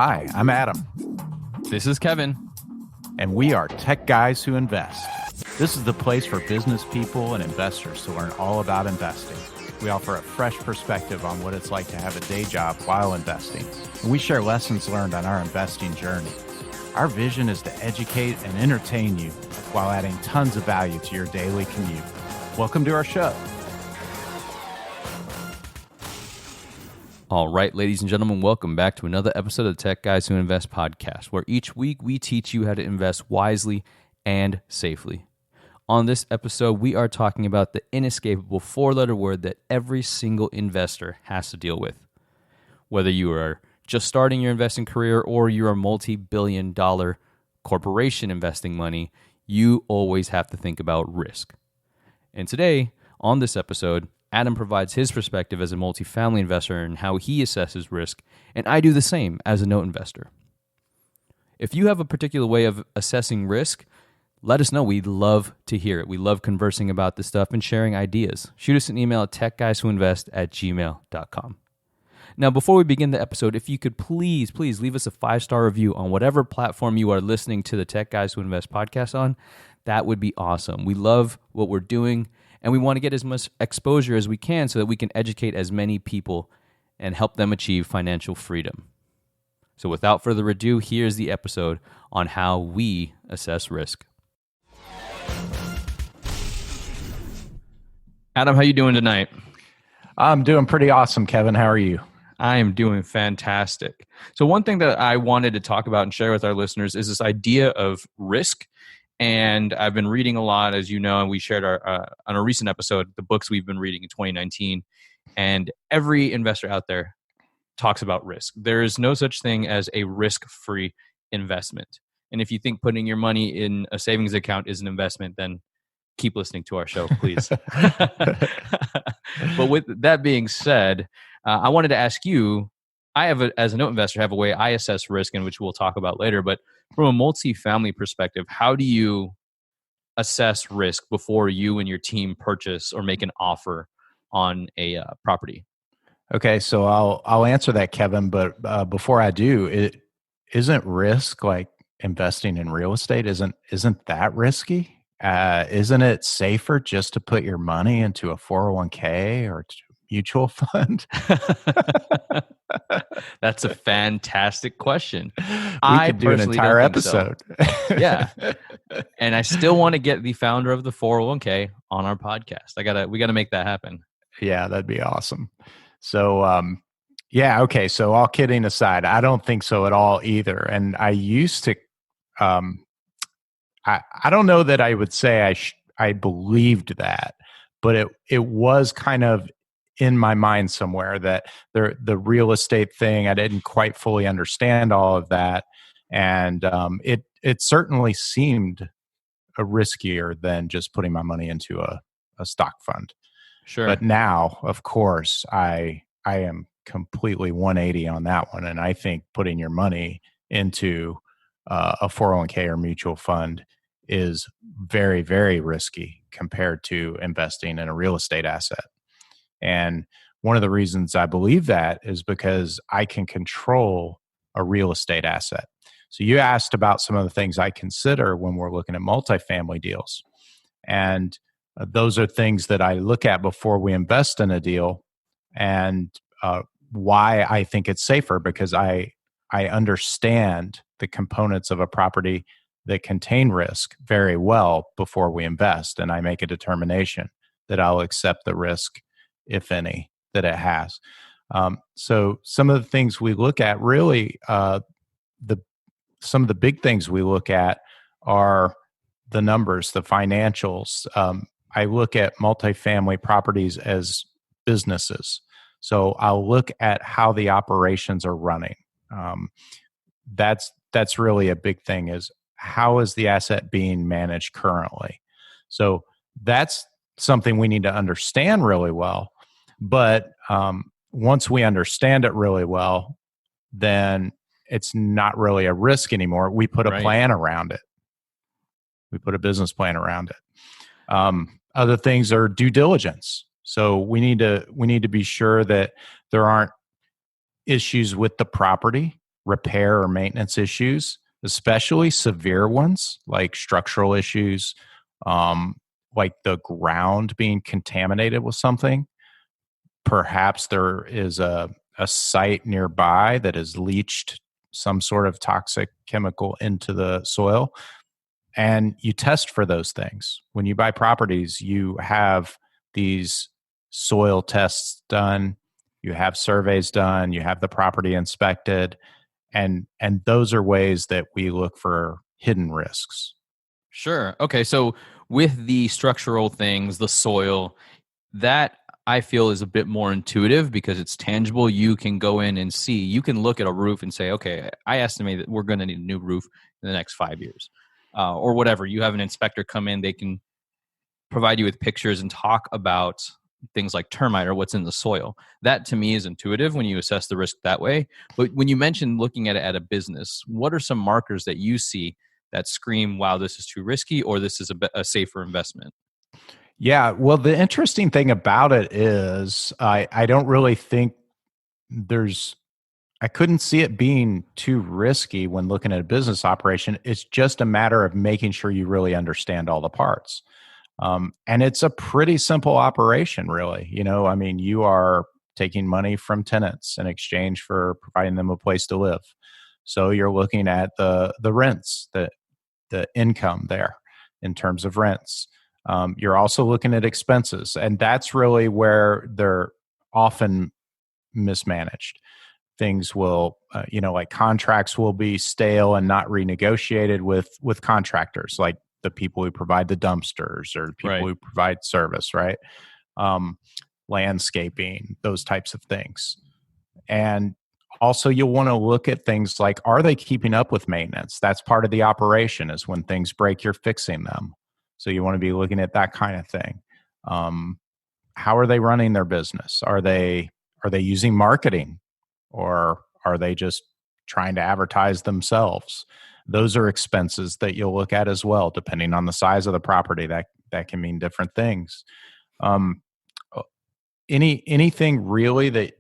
Hi, I'm Adam, This is Kevin. and we are Tech Guys Who Invest. This is the place for business people and investors to learn all about investing. We offer a fresh perspective on what it's like to have a day job while investing, and we share lessons learned on our investing journey. Our vision is to educate and entertain you while adding tons of value to your daily commute. Welcome to our show. All right, ladies and gentlemen, welcome back to another episode of the Tech Guys Who Invest podcast, where each week we teach you how to invest wisely and safely. On this episode, we are talking about the inescapable four-letter word that every single investor has to deal with. Whether you are just starting your investing career or you're a multi-billion-dollar corporation investing money, you always have to think about risk. And today, on this episode, Adam provides his perspective as a multifamily investor and how he assesses risk, and I do the same as a note investor. If you have a particular way of assessing risk, let us know. We'd love to hear it. We love conversing about this stuff and sharing ideas. Shoot us an email at techguyswhoinvest@gmail.com. Now, before we begin the episode, if you could please leave us a 5-star review on whatever platform you are listening to the Tech Guys Who Invest podcast on, that would be awesome. We love what we're doing, and we want to get as much exposure as we can so that we can educate as many people and help them achieve financial freedom. So without further ado, here's the episode on how we assess risk. Adam, how you doing tonight? I'm doing pretty awesome, Kevin. How are you? I am doing fantastic. So one thing that I wanted to talk about and share with our listeners is this idea of risk. And I've been reading a lot, as you know, and we shared on a recent episode, the books we've been reading in 2019. And every investor out there talks about risk. There is no such thing as a risk-free investment. And if you think putting your money in a savings account is an investment, then keep listening to our show, please. But with that being said, I wanted to ask you, as a note investor, have a way I assess risk, in which we'll talk about later. But from a multifamily perspective, how do you assess risk before you and your team purchase or make an offer on a property? Okay, so I'll answer that, Kevin. But before I do, isn't risk like investing in real estate? Isn't that risky? Isn't it safer just to put your money into a 401k or mutual fund? That's a fantastic question. We could do an entire episode. So. Yeah. And I still want to get the founder of the 401k on our podcast. We gotta make that happen. Yeah, that'd be awesome. So, yeah, okay. So all kidding aside, I don't think so at all either. And I used to, I don't know that I would say I believed that, but it was kind of in my mind somewhere that the real estate thing, I didn't quite fully understand all of that. And it certainly seemed riskier than just putting my money into a stock fund. Sure. But now, of course, I am completely 180 on that one. And I think putting your money into a 401k or mutual fund is very, very risky compared to investing in a real estate asset. And one of the reasons I believe that is because I can control a real estate asset. So you asked about some of the things I consider when we're looking at multifamily deals. And those are things that I look at before we invest in a deal, and why I think it's safer, because I understand the components of a property that contain risk very well before we invest. And I make a determination that I'll accept the risk, if any, that it has. So some of the things we look at, really, some of the big things we look at are the numbers, the financials. I look at multifamily properties as businesses. So I'll look at how the operations are running. That's really a big thing, is how is the asset being managed currently? So that's something we need to understand really well. But once we understand it really well, then it's not really a risk anymore. We put a plan around it. We put a business plan around it. Other things are due diligence. So we need to be sure that there aren't issues with the property repair or maintenance issues, especially severe ones like structural issues, um, like the ground being contaminated with something. Perhaps there is a site nearby that has leached some sort of toxic chemical into the soil, and you test for those things. When you buy properties, you have these soil tests done, you have surveys done, you have the property inspected, and those are ways that we look for hidden risks. Sure. Okay. So with the structural things, the soil, that I feel is a bit more intuitive because it's tangible. You can go in and see, you can look at a roof and say, okay, I estimate that we're going to need a new roof in the next 5 years, or whatever. You have an inspector come in, they can provide you with pictures and talk about things like termite or what's in the soil. That to me is intuitive when you assess the risk that way. But when you mentioned looking at it at a business, what are some markers that you see that scream, wow, this is too risky, or this is a safer investment? Yeah, well, the interesting thing about it is I don't really think there's I couldn't see it being too risky when looking at a business operation. It's just a matter of making sure you really understand all the parts. And it's a pretty simple operation, really. I mean, you are taking money from tenants in exchange for providing them a place to live. So you're looking at the rents, the income there in terms of rents. You're also looking at expenses, and that's really where they're often mismanaged. Things will, like contracts will be stale and not renegotiated with contractors, like the people who provide the dumpsters or the people Right. who provide service, right? Um, Landscaping, those types of things. And also, you'll want to look at things like, are they keeping up with maintenance? That's part of the operation, is when things break, you're fixing them. So you want to be looking at that kind of thing. Um, how are they running their business? Are they using marketing, or are they just trying to advertise themselves? Those are expenses that you'll look at as well, depending on the size of the property. That can mean different things. Um, anything really that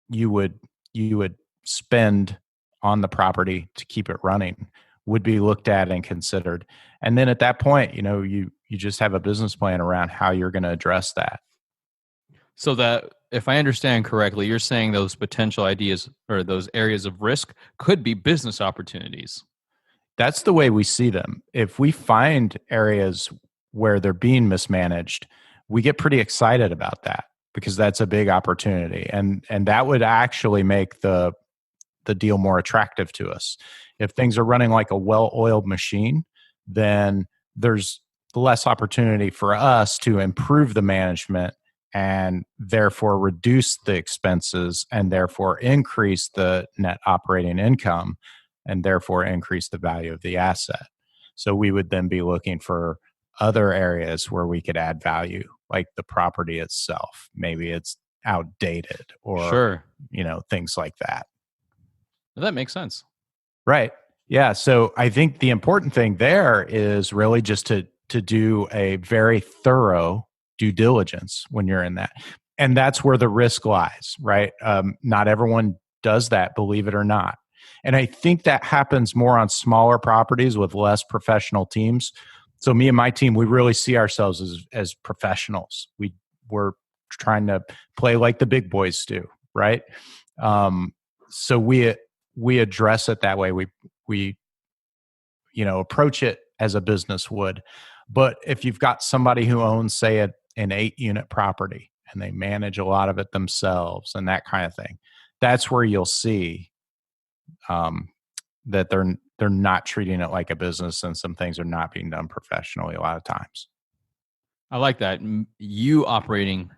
you would you would spend on the property to keep it running would be looked at and considered. And then at that point, you just have a business plan around how you're going to address that. So that if I understand correctly, you're saying those potential ideas or those areas of risk could be business opportunities. That's the way we see them. If we find areas where they're being mismanaged, we get pretty excited about that, because that's a big opportunity, and that would actually make the deal more attractive to us. If things are running like a well-oiled machine, then there's less opportunity for us to improve the management and therefore reduce the expenses and therefore increase the net operating income and therefore increase the value of the asset. So we would then be looking for other areas where we could add value, like the property itself. Maybe it's outdated, or Sure. things like that. That makes sense. Right. Yeah. So I think the important thing there is really just to do a very thorough due diligence when you're in that, and that's where the risk lies. Right. Not everyone does that, believe it or not, and I think that happens more on smaller properties with less professional teams. So me and my team, we really see ourselves as professionals. We're trying to play like the big boys do. Right. So we address it that way. We approach it as a business would. But if you've got somebody who owns, say, an 8-unit property, and they manage a lot of it themselves and that kind of thing, that's where you'll see that they're not treating it like a business, and some things are not being done professionally a lot of times. I like that. You operating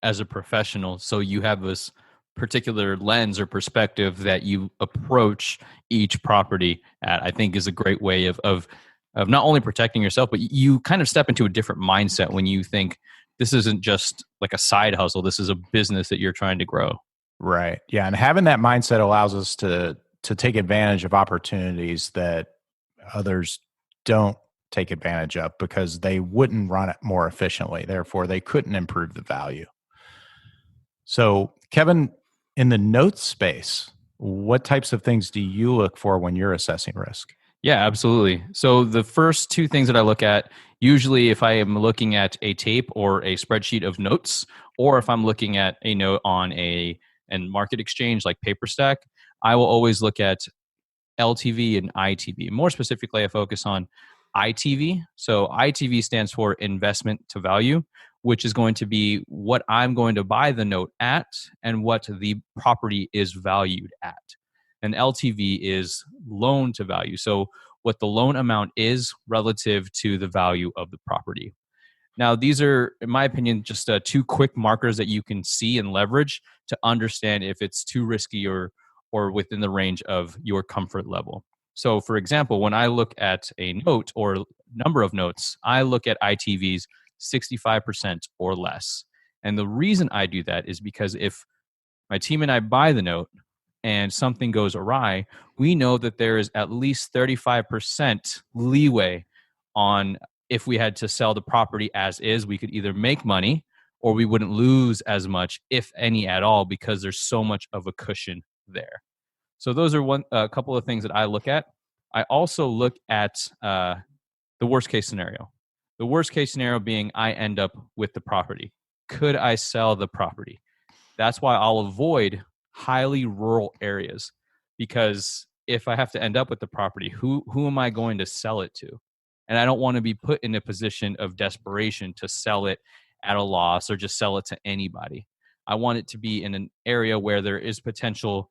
as a professional, so you have this particular lens or perspective that you approach each property at, I think is a great way of not only protecting yourself, but you kind of step into a different mindset when you think this isn't just like a side hustle. This is a business that you're trying to grow. Right. Yeah. And having that mindset allows us to take advantage of opportunities that others don't take advantage of, because they wouldn't run it more efficiently. Therefore, they couldn't improve the value. So, Kevin, in the notes space, What types of things do you look for when you're assessing risk? Yeah, absolutely. So the first two things that I look at, usually if I am looking at a tape or a spreadsheet of notes, or if I'm looking at a note on a and market exchange like PaperStack, I will always look at LTV and ITV. More specifically, I focus on ITV. So ITV stands for investment to value, which is going to be what I'm going to buy the note at and what the property is valued at. And LTV is loan to value. So what the loan amount is relative to the value of the property. Now, these are, in my opinion, just two quick markers that you can see and leverage to understand if it's too risky or within the range of your comfort level. So, for example, when I look at a note or number of notes, I look at ITVs 65% or less. And the reason I do that is because if my team and I buy the note and something goes awry, we know that there is at least 35% leeway on if we had to sell the property as is, we could either make money or we wouldn't lose as much, if any at all, because there's so much of a cushion there. So those are a couple of things that I look at. I also look at the worst case scenario. The worst case scenario being I end up with the property. Could I sell the property? That's why I'll avoid highly rural areas, because if I have to end up with the property, who am I going to sell it to? And I don't want to be put in a position of desperation to sell it at a loss or just sell it to anybody. I want it to be in an area where there is potential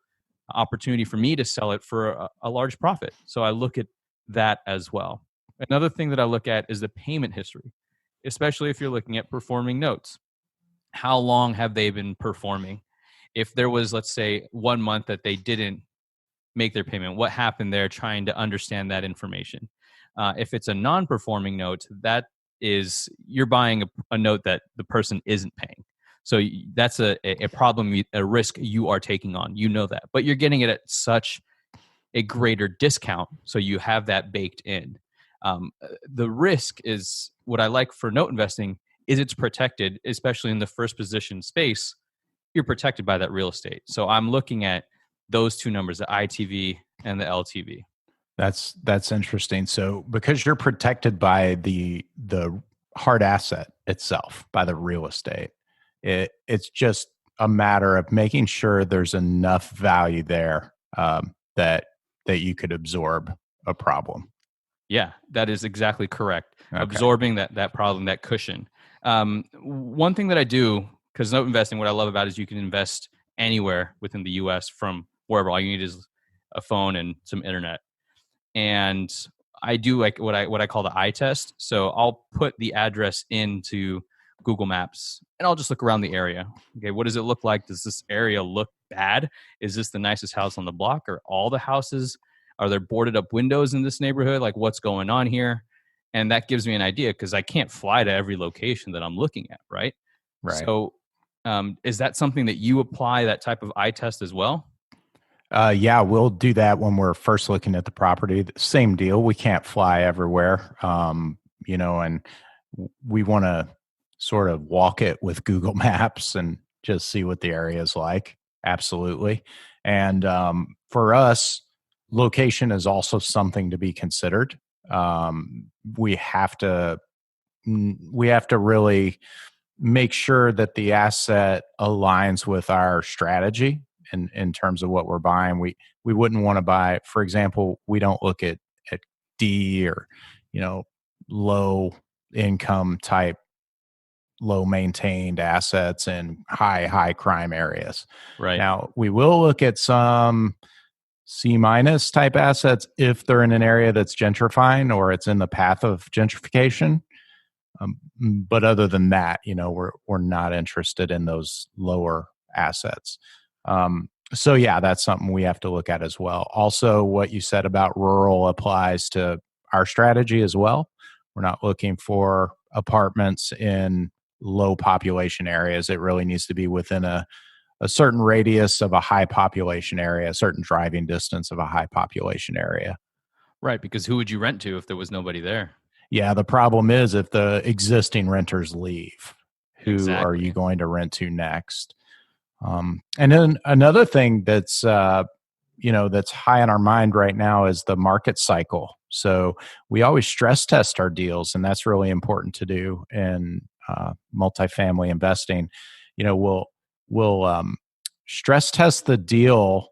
opportunity for me to sell it for a large profit. So I look at that as well. Another thing that I look at is the payment history, especially if you're looking at performing notes. How long have they been performing? If there was, let's say, 1 month that they didn't make their payment, what happened there? Trying to understand that information. If it's a non-performing note, that is, you're buying a note that the person isn't paying. So that's a problem, a risk you are taking on. You know that, but you're getting it at such a greater discount, so you have that baked in. The risk is what I like for note investing is it's protected, especially in the first position space. You're protected by that real estate. So I'm looking at those two numbers, the ITV and the LTV. That's interesting. So because you're protected by the hard asset itself, by the real estate, it's just a matter of making sure there's enough value there that you could absorb a problem. Yeah, that is exactly correct. Okay. Absorbing that problem, that cushion. One thing that I do, because note investing, what I love about it is you can invest anywhere within the U.S. from wherever. All you need is a phone and some internet. And I do like what I call the eye test. So I'll put the address into Google Maps and I'll just look around the area. Okay, what does it look like? Does this area look bad? Is this the nicest house on the block? Or all the houses? Are there boarded up windows in this neighborhood? Like, what's going on here? And that gives me an idea, because I can't fly to every location that I'm looking at, right? Right. So is that something that you apply, that type of eye test as well? Yeah, we'll do that when we're first looking at the property. Same deal. We can't fly everywhere, and we want to sort of walk it with Google Maps and just see what the area is like. Absolutely. And for us, location is also something to be considered. We have to really make sure that the asset aligns with our strategy in terms of what we're buying. We wouldn't want to buy, for example, we don't look at D or low income type, low maintained assets in high crime areas. Right. Now, we will look at some C- type assets if they're in an area that's gentrifying or it's in the path of gentrification. But other than that, we're not interested in those lower assets. So yeah, that's something we have to look at as well. Also, what you said about rural applies to our strategy as well. We're not looking for apartments in low population areas. It really needs to be within a certain radius of a high population area, a certain driving distance of a high population area. Right, because who would you rent to if there was nobody there? Yeah, the problem is if the existing renters leave, who are you Exactly. going to rent to next? And then another thing that's that's high on our mind right now is the market cycle. So we always stress test our deals, and that's really important to do in multifamily investing. We'll stress test the deal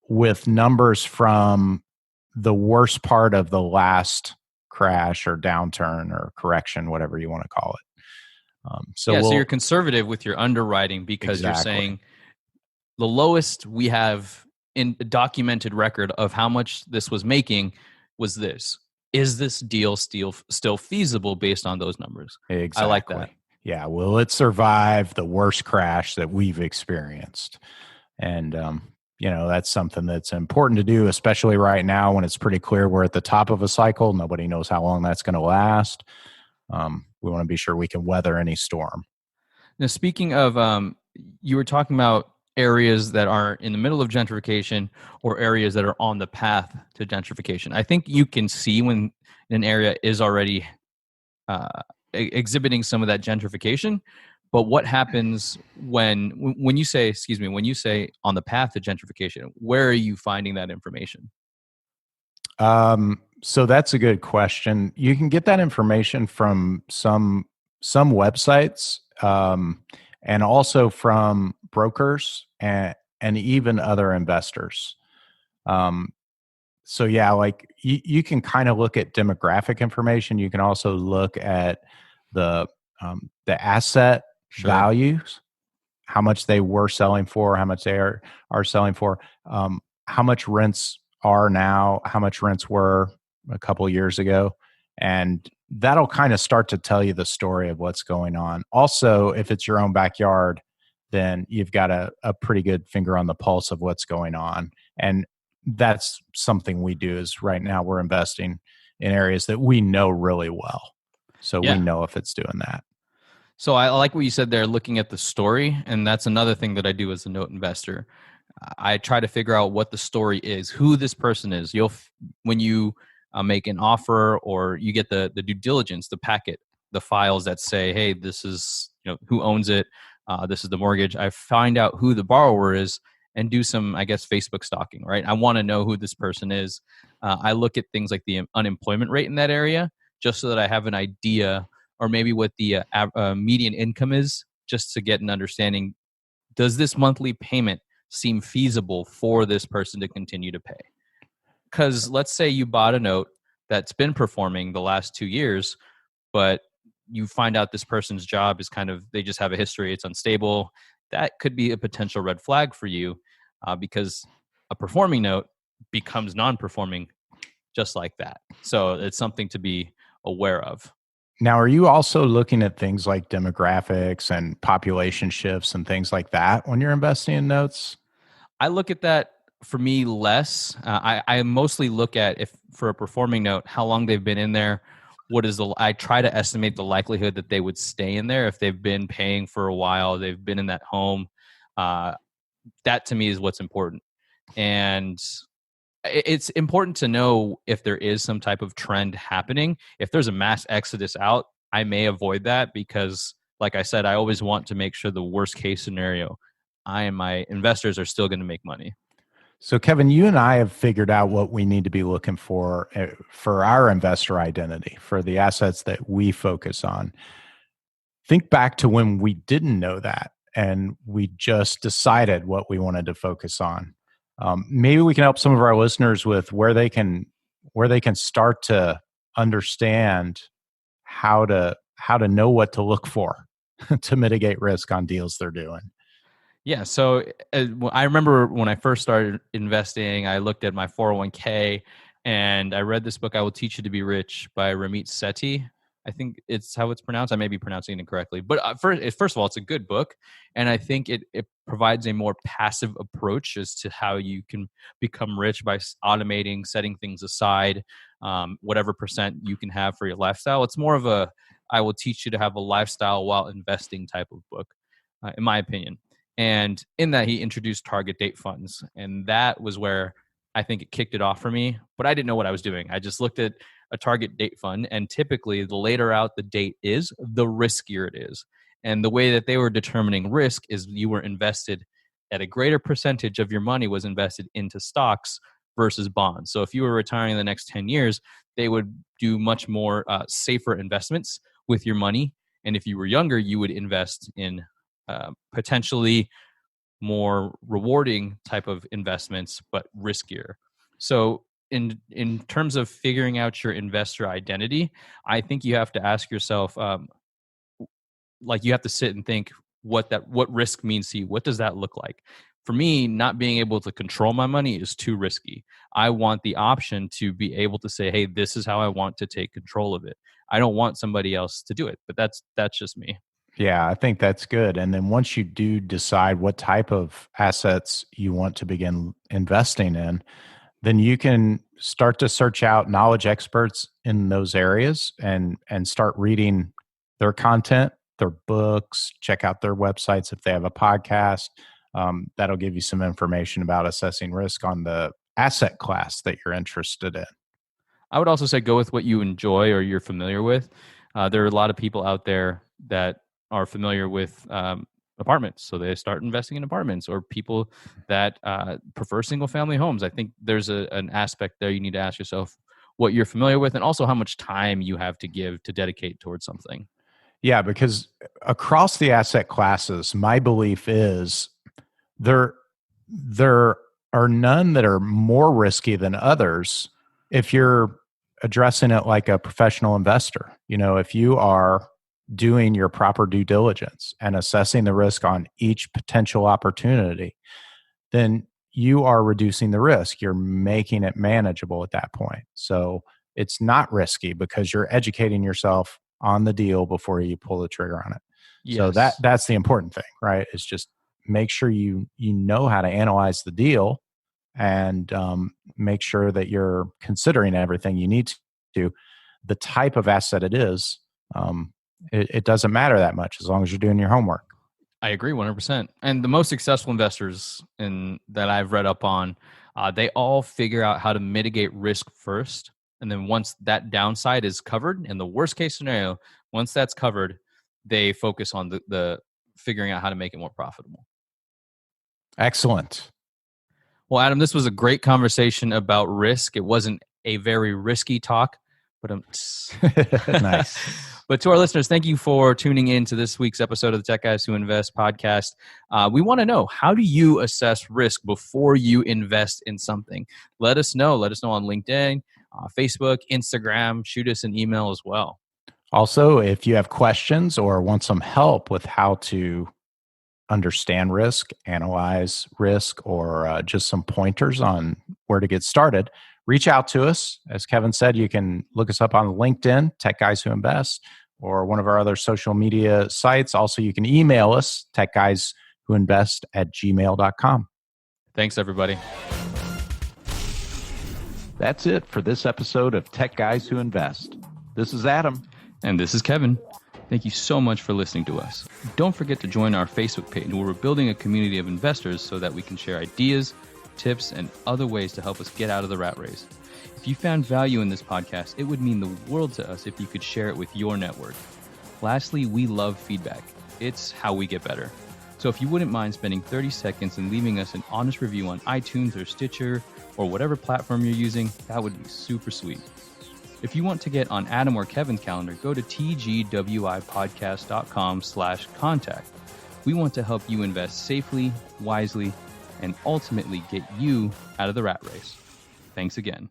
with numbers from the worst part of the last crash or downturn or correction, whatever you want to call it. So So you're we'll conservative with your underwriting because you're exactly. saying the lowest we have in a documented record of how much this was making was this. Is this deal still feasible based on those numbers? I like that. Exactly. Yeah. Will it survive the worst crash that we've experienced? And, that's something that's important to do, especially right now when it's pretty clear we're at the top of a cycle. Nobody knows how long that's going to last. We want to be sure we can weather any storm. Now, speaking of, you were talking about areas that are in the middle of gentrification or areas that are on the path to gentrification. I think you can see when an area is already exhibiting some of that gentrification. But what happens when you say, when you say on the path to gentrification, where are you finding that information? So that's a good question. You can get that information from some websites, and also from brokers and even other investors. Um, so yeah, like you can kind of look at demographic information. You can also look at the asset Sure. values, how much they were selling for, how much they are selling for, how much rents are now, how much rents were a couple years ago, and that'll kind of start to tell you the story of what's going on. Also, if it's your own backyard, then you've got a pretty good finger on the pulse of what's going on. And that's something we do is right now we're investing in areas that we know really well. So we Yeah. know if it's doing that. So I like what you said there, looking at the story, and that's another thing that I do as a note investor. I try to figure out what the story is, who this person is. When you make an offer or you get the due diligence, the packet, the files that say, "Hey, this is who owns it. This is the mortgage." I find out who the borrower is and do some, I guess, Facebook stalking. Right? I want to know who this person is. I look at things like the unemployment rate in that area, just so that I have an idea, or maybe what the median income is, just to get an understanding. Does this monthly payment seem feasible for this person to continue to pay? Because let's say you bought a note that's been performing the last 2 years, but you find out this person's job is they just have a history, it's unstable. That could be a potential red flag for you, because a performing note becomes non-performing just like that. So it's something to be aware of. Now, are you also looking at things like demographics and population shifts and things like that when you're investing in notes? I look at that for me less. I mostly look at, if for a performing note, how long they've been in there. I try to estimate the likelihood that they would stay in there if they've been paying for a while, they've been in that home. That to me is what's important. And it's important to know if there is some type of trend happening. If there's a mass exodus out, I may avoid that because, like I said, I always want to make sure the worst case scenario, I and my investors are still going to make money. So, Kevin, you and I have figured out what we need to be looking for our investor identity, for the assets that we focus on. Think back to when we didn't know that and we just decided what we wanted to focus on. Maybe we can help some of our listeners with where they can start to understand how to know what to look for to mitigate risk on deals they're doing. Yeah. So I remember when I first started investing, I looked at my 401k and I read this book, I Will Teach You to Be Rich by Ramit Sethi. I think it's how it's pronounced. I may be pronouncing it incorrectly. But first of all, it's a good book. And I think it provides a more passive approach as to how you can become rich by automating, setting things aside, whatever percent you can have for your lifestyle. It's more of I will teach you to have a lifestyle while investing type of book, in my opinion. And in that, he introduced target date funds. And that was where I think it kicked it off for me. But I didn't know what I was doing. I just looked at a target date fund. And typically, the later out the date is, the riskier it is. And the way that they were determining risk is you were invested a greater percentage of your money was invested into stocks versus bonds. So if you were retiring in the next 10 years, they would do much more safer investments with your money. And if you were younger, you would invest in potentially more rewarding type of investments, but riskier. So in terms of figuring out your investor identity, I think you have to ask yourself, like you have to sit and think what risk means to you. What does that look like? For me, not being able to control my money is too risky. I want the option to be able to say, hey, this is how I want to take control of it. I don't want somebody else to do it, but that's just me. Yeah, I think that's good. And then once you do decide what type of assets you want to begin investing in, then you can start to search out knowledge experts in those areas and start reading their content, their books, check out their websites if they have a podcast. That'll give you some information about assessing risk on the asset class that you're interested in. I would also say go with what you enjoy or you're familiar with. There are a lot of people out there that are familiar with apartments, so they start investing in apartments, or people that prefer single family homes. I think there's an aspect there you need to ask yourself what you're familiar with, and also how much time you have to give to dedicate towards something. Yeah, because across the asset classes, my belief is there are none that are more risky than others if you're addressing it like a professional investor. If you are doing your proper due diligence and assessing the risk on each potential opportunity, then you are reducing the risk. You're making it manageable at that point. So it's not risky because you're educating yourself on the deal before you pull the trigger on it. Yes. So that's the important thing, right? It's just make sure you know how to analyze the deal and make sure that you're considering everything you need to. The type of asset it is, it doesn't matter that much as long as you're doing your homework. I agree 100%. And the most successful investors that I've read up on, they all figure out how to mitigate risk first. And then once that downside is covered, in the worst case scenario, once that's covered, they focus on the figuring out how to make it more profitable. Excellent. Well, Adam, this was a great conversation about risk. It wasn't a very risky talk, but nice. But to our listeners, thank you for tuning in to this week's episode of the Tech Guys Who Invest podcast. We want to know, how do you assess risk before you invest in something? Let us know. Let us know on LinkedIn, Facebook, Instagram. Shoot us an email as well. Also, if you have questions or want some help with how to understand risk, analyze risk, or just some pointers on where to get started, reach out to us. As Kevin said, you can look us up on LinkedIn, Tech Guys Who Invest, or one of our other social media sites. Also, you can email us, techguyswhoinvest@gmail.com. Thanks, everybody. That's it for this episode of Tech Guys Who Invest. This is Adam. And this is Kevin. Thank you so much for listening to us. Don't forget to join our Facebook page, where we're building a community of investors so that we can share ideas, tips, and other ways to help us get out of the rat race. If you found value in this podcast, it would mean the world to us if you could share it with your network. Lastly, we love feedback. It's how we get better. So if you wouldn't mind spending 30 seconds and leaving us an honest review on iTunes or Stitcher or whatever platform you're using, that would be super sweet. If you want to get on Adam or Kevin's calendar, go to tgwipodcast.com/contact. We want to help you invest safely, wisely, and ultimately get you out of the rat race. Thanks again.